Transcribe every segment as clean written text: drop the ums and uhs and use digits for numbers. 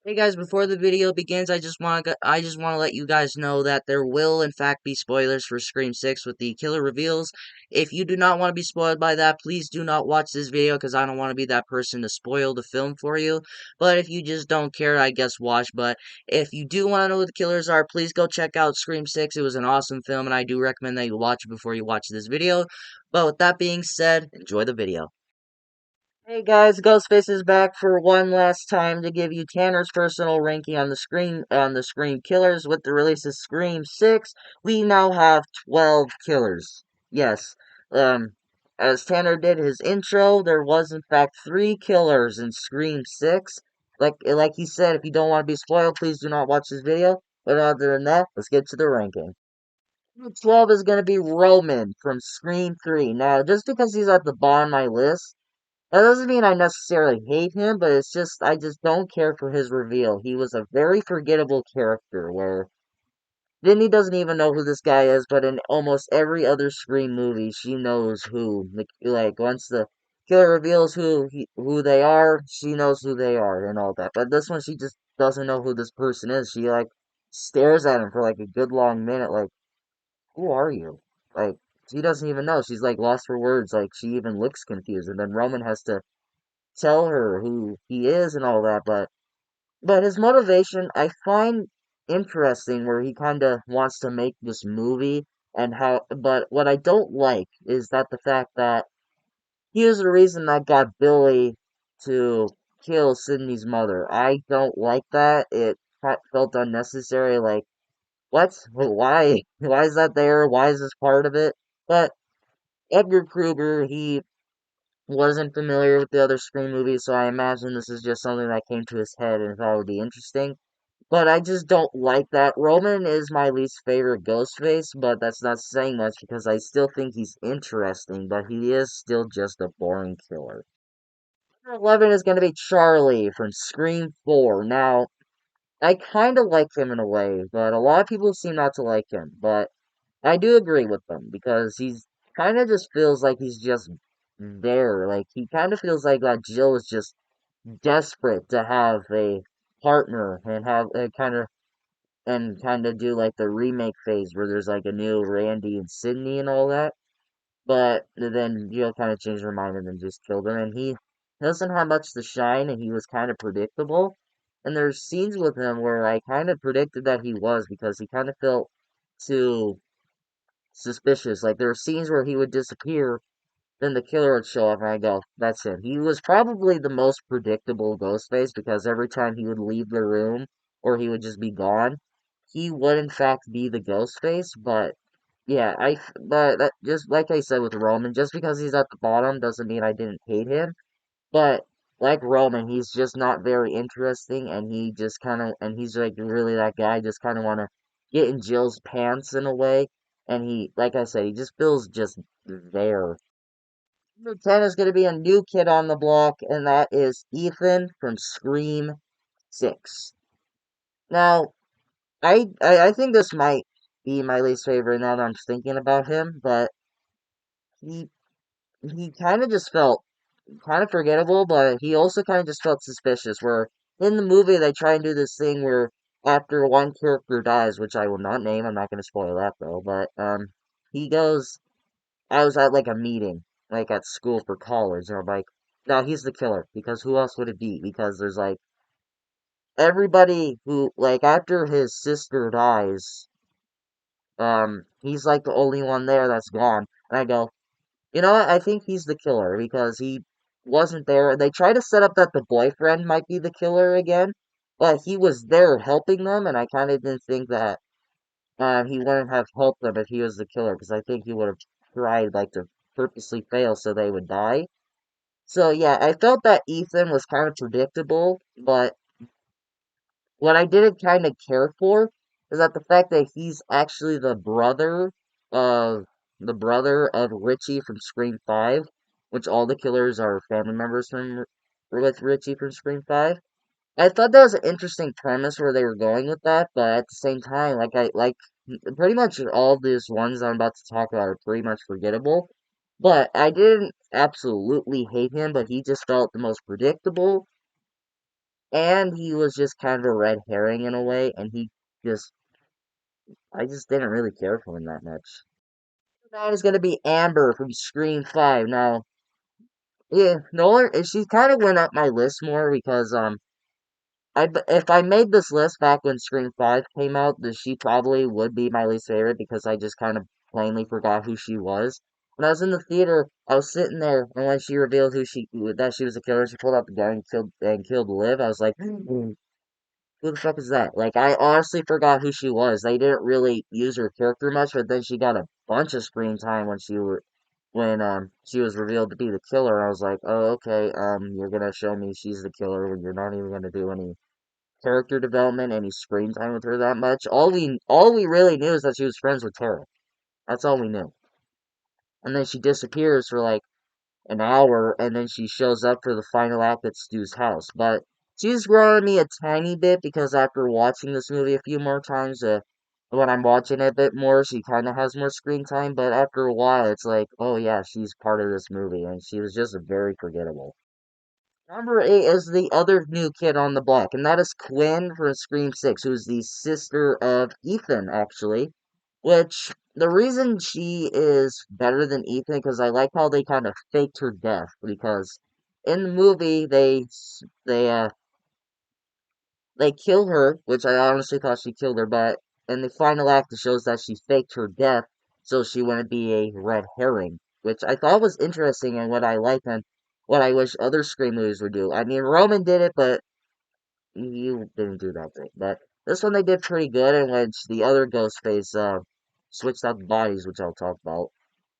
Hey guys, before the video begins, I just want to let you guys know that there will in fact be spoilers for Scream 6 with the killer reveals. If you do not want to be spoiled by that, please do not watch this video because I don't want to be that person to spoil the film for you. But if you just don't care, I guess watch. But if you do want to know who the killers are, please go check out Scream 6. It was an awesome film and I do recommend that you watch it before you watch this video. But with that being said, enjoy the video. Hey guys, Ghostface is back for one last time to give you Tanner's personal ranking on the Scream killers. With the release of Scream 6, we now have 12 killers. Yes. Um as Tanner did his intro, there was in fact 3 killers in Scream 6. Like he said, if you don't want to be spoiled, please do not watch this video. But other than that, let's get to the ranking. Number 12 is going to be Roman from Scream 3. Now, just because he's at the bottom of my list, that doesn't mean I necessarily hate him, but it's just I just don't care for his reveal. He was a very forgettable character where Vinny doesn't even know who this guy is, but in almost every other Scream movie, she knows who. Like once the killer reveals who they are, she knows who they are and all that. But this one, she just doesn't know who this person is. She like stares at him for like a good long minute, like, "Who are you?" Like she doesn't even know. She's like lost for words. Like she even looks confused, and then Roman has to tell her who he is and all that, but his motivation I find interesting where he kind of wants to make this movie and how but what I don't like is that the fact that he is the reason that got Billy to kill Sydney's mother. I don't like that. It felt unnecessary, like what? Why? Why is that there? Why is this part of it? But Edgar Kruger, he wasn't familiar with the other Scream movies, so I imagine this is just something that came to his head and thought would be interesting. But I just don't like that. Roman is my least favorite Ghostface, but that's not saying much because I still think he's interesting, but he is still just a boring killer. Number 11 is going to be Charlie from Scream 4. Now, I kind of like him in a way, but a lot of people seem not to like him. But I do agree with them because he's kind of just feels like he's just there. Like he kind of feels like that Jill is just desperate to have a partner and have a kind of do like the remake phase where there's like a new Randy and Sydney and all that. But then Jill kind of changed her mind and then just killed him. And he doesn't have much to shine, and he was kind of predictable. And there's scenes with him where I kind of predicted that he was because he kind of felt too suspicious. Like there were scenes where he would disappear, then the killer would show up, and I go, "That's it." He was probably the most predictable Ghostface because every time he would leave the room or he would just be gone, he would in fact be the Ghostface. But yeah, but that, just like I said with Roman, just because he's at the bottom doesn't mean I didn't hate him. But like Roman, he's just not very interesting, and he just kind of, and he's like really that guy, just kind of want to get in Jill's pants in a way. And he, like I said, he just feels just there. Number 10 is going to be a new kid on the block, and that is Ethan from Scream 6. Now, I think this might be my least favorite now that I'm thinking about him, but he he kind of just felt kind of forgettable, but he also kind of just felt suspicious. Where in the movie they try and do this thing where after one character dies, which I will not name, I'm not going to spoil that though, but he goes, I was at like a meeting, like at school for college, and I'm like, no, he's the killer because who else would it be? Because there's like everybody who like after his sister dies, he's like the only one there that's gone, and I go, you know what? I think he's the killer because he wasn't there. They try to set up that the boyfriend might be the killer again, but he was there helping them, and I kind of didn't think that he wouldn't have helped them if he was the killer because I think he would have tried like to purposely fail so they would die. So yeah, I felt that Ethan was kind of predictable, but what I didn't kind of care for is that the fact that he's actually of the brother of Richie from Scream 5, which all the killers are family members from with Richie from Scream 5. I thought that was an interesting premise where they were going with that, but at the same time, pretty much all these ones I'm about to talk about are pretty much forgettable. But I didn't absolutely hate him, but he just felt the most predictable. and he was just kind of a red herring in a way, and just, I just didn't really care for him that much. That is gonna be Amber from Scream 5. Now, yeah, Nolan, she kind of went up my list more because, if I made this list back when Scream 5 came out, then she probably would be my least favorite because I just kind of plainly forgot who she was. When I was in the theater, I was sitting there, and when she revealed that she was a killer, she pulled out the gun and killed Liv. I was like, who the fuck is that? Like, I honestly forgot who she was. They didn't really use her character much, but then she got a bunch of screen time when she was revealed to be the killer. I was like, oh, okay, you're gonna show me she's the killer when you're not even gonna do any character development, any screen time with her that much. All we really knew is that she was friends with Tara. That's all we knew. And then she disappears for like an hour, and then she shows up for the final act at Stu's house. But she's growing me a tiny bit because after watching this movie a few more times, when I'm watching it a bit more, she kind of has more screen time. But after a while, it's like, oh yeah, she's part of this movie, and she was just very forgettable. Number 8 is the other new kid on the block, and that is Quinn from Scream 6, who's the sister of Ethan, actually. Which, the reason she is better than Ethan, because I like how they kind of faked her death, because in the movie, they kill her, which I honestly thought she killed her, but in the final act, it shows that she faked her death so she wouldn't be a red herring, which I thought was interesting and what I like and what I wish other Scream movies would do. I mean, Roman did it, but you didn't do that thing. But this one they did pretty good, in which the other Ghostface switched out the bodies, which I'll talk about.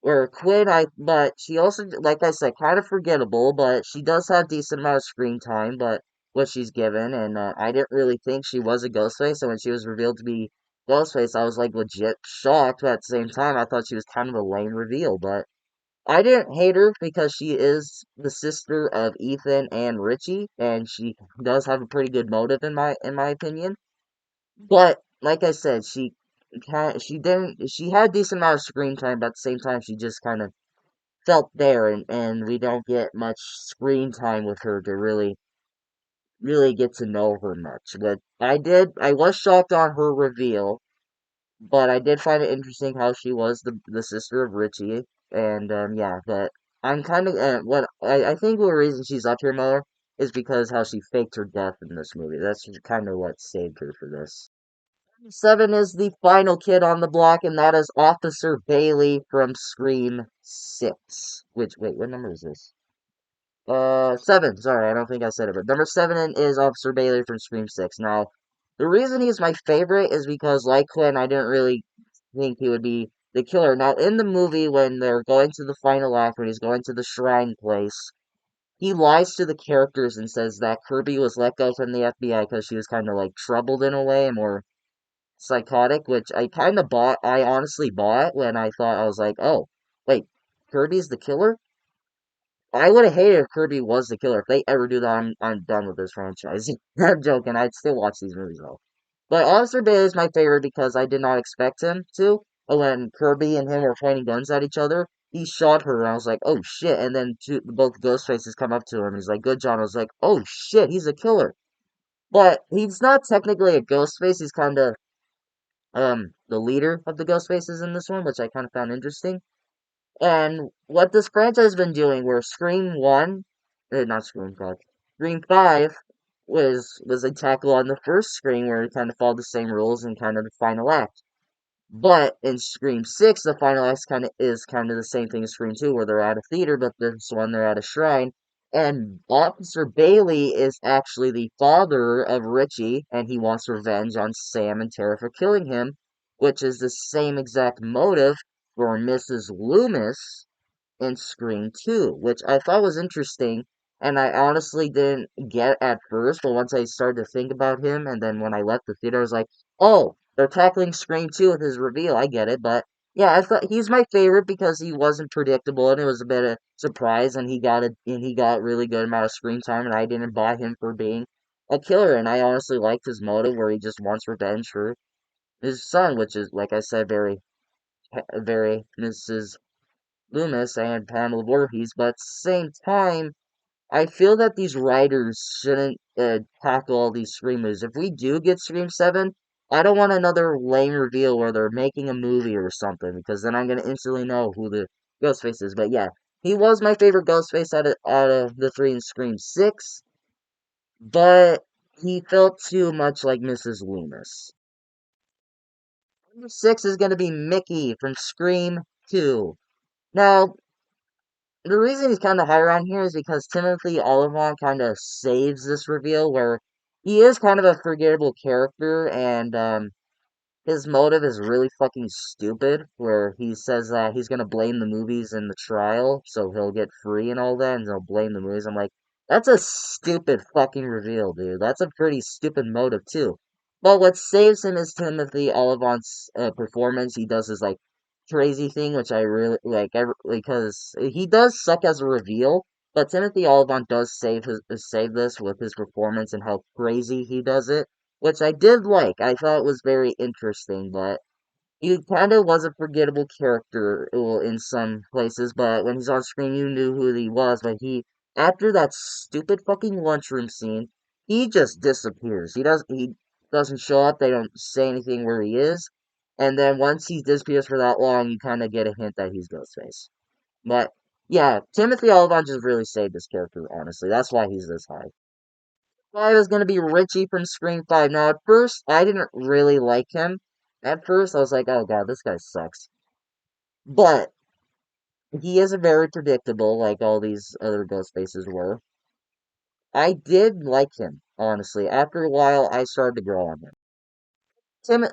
Where Quinn, but she also, like I said, kind of forgettable, but she does have decent amount of screen time, but what she's given, and I didn't really think she was a Ghostface, and when she was revealed to be Ghostface, I was like legit shocked, but at the same time, I thought she was kind of a lame reveal, but I didn't hate her because she is the sister of Ethan and Richie, and she does have a pretty good motive in my opinion. But like I said, she had a decent amount of screen time, but at the same time, she just kind of felt there, and we don't get much screen time with her to really get to know her much. But I was shocked on her reveal, but I did find it interesting how she was the sister of Richie, and yeah, but I'm kind of what I think the reason she's up here more is because how she faked her death in this movie. That's kind of what saved her for this. 7 is the final kid on the block, and that is Officer Bailey from Scream 6. Which, wait, what number is this? 7. Sorry, I don't think I said it, but number 7 is Officer Bailey from Scream 6. Now, the reason he's my favorite is because, like Quinn, I didn't really think he would be the killer. Now, in the movie, when they're going to the final act, when he's going to the shrine place, he lies to the characters and says that Kirby was let go from the FBI because she was kind of like troubled in a way and more psychotic, which I kind of bought. I honestly bought when I thought I was like, oh, wait, Kirby's the killer? I would have hated if Kirby was the killer. If they ever do that, I'm done with this franchise. I'm joking. I'd still watch these movies though. But Officer Bay is my favorite because I did not expect him to. But when Kirby and him were pointing guns at each other, he shot her, and I was like, oh shit. And then both Ghostfaces come up to him, and he's like, good John. I was like, oh shit, he's a killer. But he's not technically a Ghostface. He's kind of the leader of the Ghostfaces in this one, which I kind of found interesting. And what this franchise has been doing, where Scream 1, not Scream 5, Scream 5 was a tackle on the first Scream where it kind of followed the same rules and kind of the final act. But in Scream 6, the final act is kind of the same thing as Scream 2, where they're at a theater, but this one they're at a shrine. And Officer Bailey is actually the father of Richie, and he wants revenge on Sam and Tara for killing him, which is the same exact motive for Mrs. Loomis in Scream 2, which I thought was interesting, and I honestly didn't get at first, but once I started to think about him, and then when I left the theater, I was like, oh, they're tackling Scream 2 with his reveal, I get it, but yeah, I thought he's my favorite because he wasn't predictable, and it was a bit of surprise, and he got really good amount of screen time, and I didn't buy him for being a killer, and I honestly liked his motive where he just wants revenge for his son, which is, like I said, very Mrs. Loomis and Pamela Voorhees, but at the same time, I feel that these writers shouldn't tackle all these Screamers. If we do get Scream 7, I don't want another lame reveal where they're making a movie or something, because then I'm gonna instantly know who the Ghostface is. But yeah, he was my favorite Ghostface out of the three in Scream 6, but he felt too much like Mrs. Loomis. Number 6 is gonna be Mickey from Scream 2. Now, the reason he's kind of higher on here is because Timothy Olyphant kind of saves this reveal, where he is kind of a forgettable character, and his motive is really fucking stupid, where he says that he's gonna blame the movies in the trial, so he'll get free and all that, and he'll blame the movies. I'm like, that's a stupid fucking reveal, dude. That's a pretty stupid motive too. But what saves him is Timothy Olyphant's performance. He does his like crazy thing, which I really like, because he does suck as a reveal. But Timothy Olyphant does save this with his performance and how crazy he does it, which I did like. I thought it was very interesting, but he kind of was a forgettable character in some places. But when he's on screen, you knew who he was. But after that stupid fucking lunchroom scene, he just disappears. He doesn't show up. They don't say anything where he is. And then once he disappears for that long, you kind of get a hint that he's Ghostface. But yeah, Timothy Olyphant just really saved this character. Honestly, that's why he's this high. Five is gonna be Richie from Scream 5. Now, at first, I didn't really like him. At first, I was like, oh god, this guy sucks. But he is very predictable, like all these other Ghostfaces were. I did like him, honestly. After a while, I started to grow on him.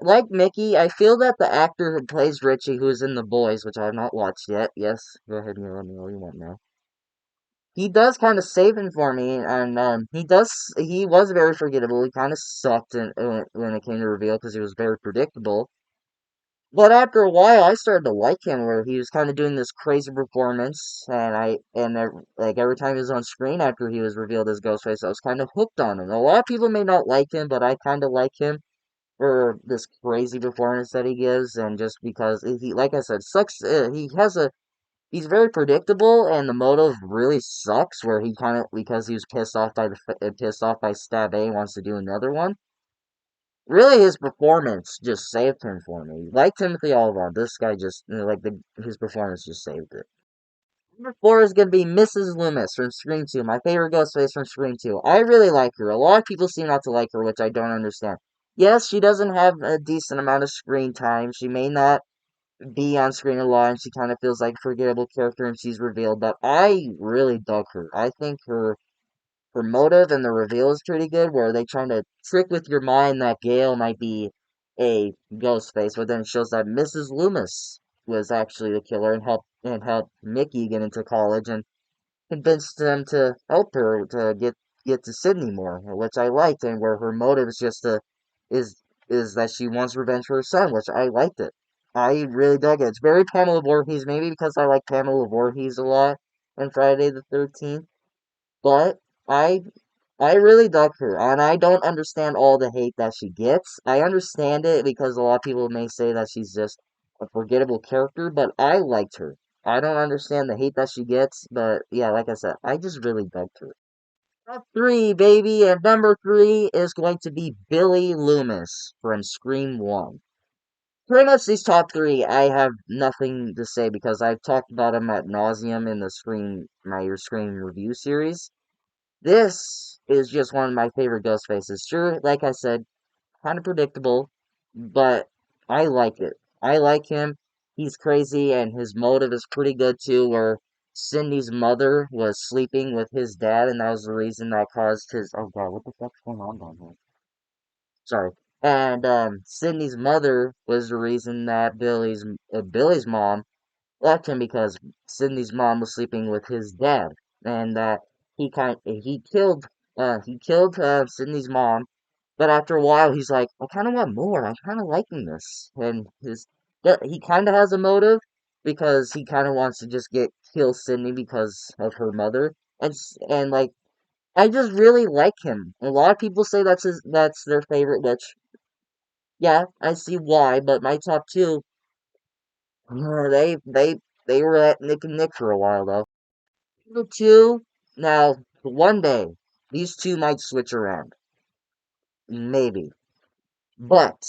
Like Mickey, I feel that the actor who plays Richie, who's in The Boys, which I have not watched yet, yes, go ahead and let me know you want now. He does kind of save him for me, and he was very forgettable. He kind of sucked when it came to reveal because he was very predictable. But after a while, I started to like him, where he was kind of doing this crazy performance, like every time he was on screen after he was revealed as Ghostface, I was kind of hooked on him. A lot of people may not like him, but I kind of like him for this crazy performance that he gives, and just because he, like I said, sucks. He's very predictable, and the motive really sucks. Where he kind of, because he was pissed off by Stab A, wants to do another one. Really, his performance just saved him for me. Like Timothy Olyphant, this guy just his performance just saved it. Number 4 is gonna be Mrs. Loomis from Scream 2, my favorite Ghostface from Scream 2. I really like her. A lot of people seem not to like her, which I don't understand. Yes, she doesn't have a decent amount of screen time. She may not be on screen a lot, and she kind of feels like a forgettable character and she's revealed, but I really dug her. I think her motive and the reveal is pretty good, where they trying to trick with your mind that Gale might be a ghost face, but then it shows that Mrs. Loomis was actually the killer and helped Mickey get into college and convinced them to help her to get to Sydney more, which I liked, and where her motive is just to is is that she wants revenge for her son, which I liked it. I really dug it. It's very Pamela Voorhees, maybe because I like Pamela Voorhees a lot in Friday the 13th, but I I really dug her, and I don't understand all the hate that she gets. I understand it because a lot of people may say that she's just a forgettable character, but I liked her. I don't understand the hate that she gets, but yeah, like I said, I just really dug her. Top 3, baby, and number 3 is going to be Billy Loomis from Scream 1. Pretty much these top 3, I have nothing to say because I've talked about them at nauseum in my Scream review series. This is just one of my favorite ghost faces. Sure, like I said, kind of predictable, but I like it. I like him. He's crazy, and his motive is pretty good too. Where Cindy's mother was sleeping with his dad, and that was the reason that caused his. Oh god, what the fuck's going on down here? Sorry. And Cindy's mother was the reason that Billy's mom left him, because Sydney's mom was sleeping with his dad, and he killed Sydney's mom. But after a while, he's like, I kind of want more. I'm kind of liking this, and he kind of has a motive because he kind of wants to just kill Sydney because of her mother, and like I just really like him. A lot of people say that's their favorite, which yeah, I see why. But my top two, they were at Nick and Nick for a while though. Number 2, now But one day, these two might switch around. Maybe. But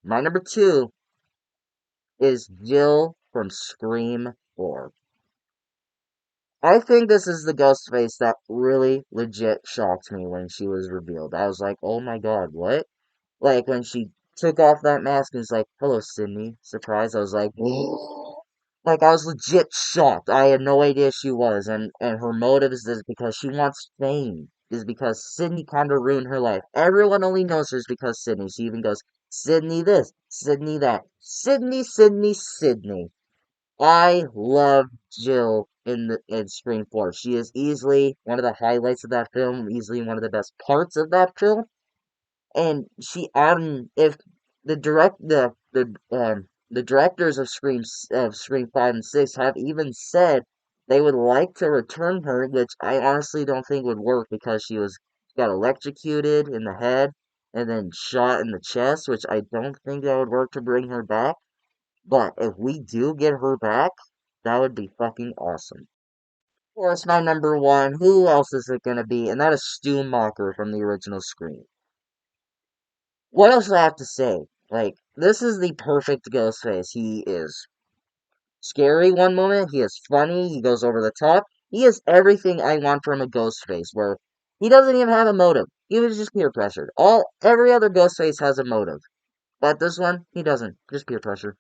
my number two is Jill from Scream 4. I think this is the Ghostface that really legit shocked me when she was revealed. I was like, oh my god, what? Like when she took off that mask and was like, "Hello, Sydney." Surprise! I was like, like I was legit shocked. I had no idea she was, and her motives is because she wants fame. Is because Sydney kind of ruined her life. Everyone only knows her is because Sydney. She even goes, "Sydney this, Sydney that, Sydney, Sydney, Sydney." I love Jill in Scream 4. She is easily one of the highlights of that film, easily one of the best parts of that film, and she if the directors of Scream 5 and 6 have even said they would like to return her, which I honestly don't think would work because she got electrocuted in the head and then shot in the chest, which I don't think that would work to bring her back. But if we do get her back, that would be fucking awesome. Of course, my number one, who else is it gonna be? And that is Stu Macher from the original Scream. What else do I have to say? Like, this is the perfect Ghostface. He is scary one moment, he is funny, he goes over the top. He is everything I want from a Ghostface, where he doesn't even have a motive. He was just peer pressured. Every other Ghostface has a motive. But this one, he doesn't. Just peer pressure.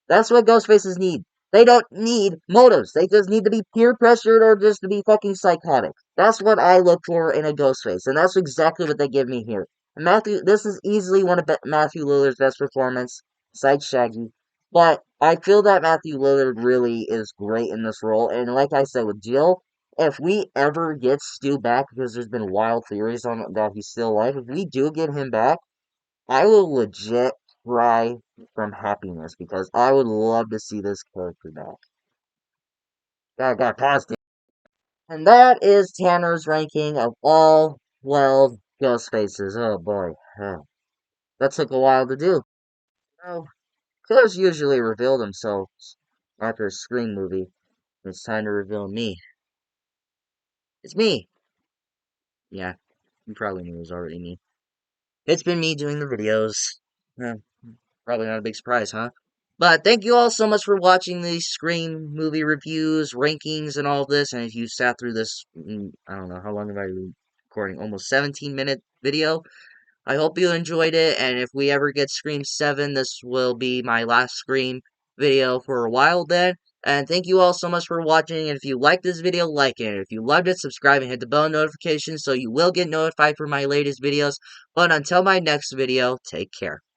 That's what Ghostfaces need. They don't need motives. They just need to be peer pressured or just to be fucking psychotic. That's what I look for in a Ghostface, and that's exactly what they give me here. And this is easily one of Matthew Lillard's best performance, besides Shaggy. But I feel that Matthew Lillard really is great in this role, and like I said with Jill, if we ever get Stu back, because there's been wild theories on that he's still alive, if we do get him back, I will legit cry from happiness because I would love to see this character back. Got positive. And that is Tanner's ranking of all 12 ghost faces. Oh boy. That took a while to do. No, killers usually reveal themselves after a Scream movie. It's time to reveal me. It's me! Yeah, you probably knew it was already me. It's been me doing the videos. Yeah, probably not a big surprise, huh? But thank you all so much for watching these Scream movie reviews, rankings, and all of this. And if you sat through this, I don't know, how long have I been recording? Almost 17-minute video. I hope you enjoyed it. And if we ever get Scream 7, this will be my last Scream video for a while then. And thank you all so much for watching. And if you liked this video, like it. If you loved it, subscribe and hit the bell notification so you will get notified for my latest videos. But until my next video, take care.